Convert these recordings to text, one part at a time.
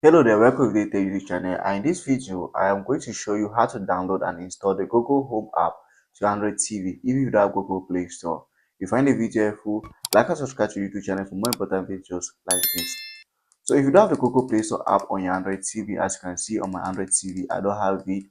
Hello there, welcome to the DaveTech YouTube channel, and in this video I am going to show you how to download and install the Google Home app to Android TV if you don't have Google Play Store. If you find the video helpful, like and subscribe to the YouTube channel for more important videos like this. So if you don't have the Google Play Store app on your Android TV, as you can see on my Android TV, I don't have it.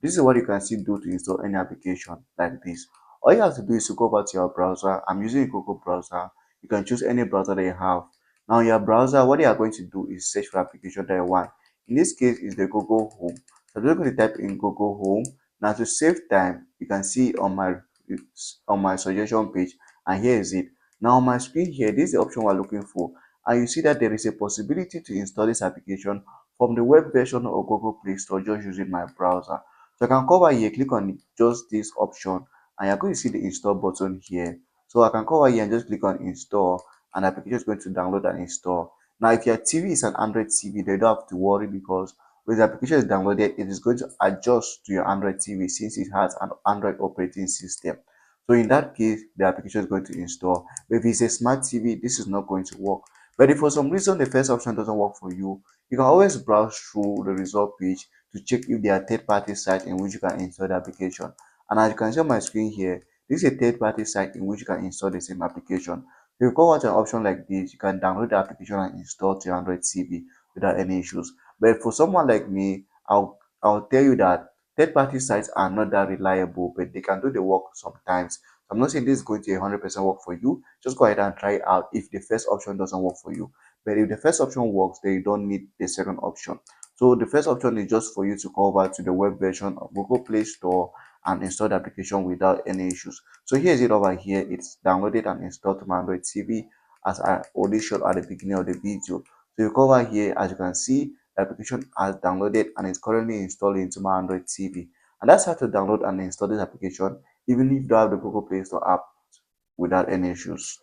This is what you can still do to install any application like this. All you have to do is to go over to your browser. I'm using a Google browser. You can choose any browser that you have. Now your browser, what you are going to do is search for application that you want. In this case, is the Google Home. So I'm just going to type in Google Home. Now to save time, you can see on my suggestion page, and here is it. Now on my screen here, this is the option we're looking for, and you see that there is a possibility to install this application from the web version of Google Play Store just using my browser. So I can come over here, click on just this option, and you're going to see the install button here. So I can come over here and just click on install, and the application is going to download and install. Now if your TV is an Android TV, they don't have to worry, because when the application is downloaded, it is going to adjust to your Android TV since it has an Android operating system. So in that case, the application is going to install. But if it's a smart TV, this is not going to work. But if for some reason the first option doesn't work for you, you can always browse through the result page to check if there are third-party sites in which you can install the application. And as you can see on my screen here, this is a third-party site in which you can install the same application. If you go out to an option like this, you can download the application and install to your Android TV without any issues. But for someone like me, I'll tell you that third-party sites are not that reliable, but they can do the work sometimes. I'm not saying this is going to 100% work for you. Just go ahead and try it out if the first option doesn't work for you. But if the first option works, then you don't need the second option. So the first option is just for you to go over to the web version of Google Play Store and install the application without any issues. So here's it over here. It's downloaded and installed to my Android TV, as I already showed at the beginning of the video. So you go over here, as you can see, the application has downloaded and is currently installed into my Android TV. And that's how to download and install this application even if you don't have the Google Play Store app without any issues.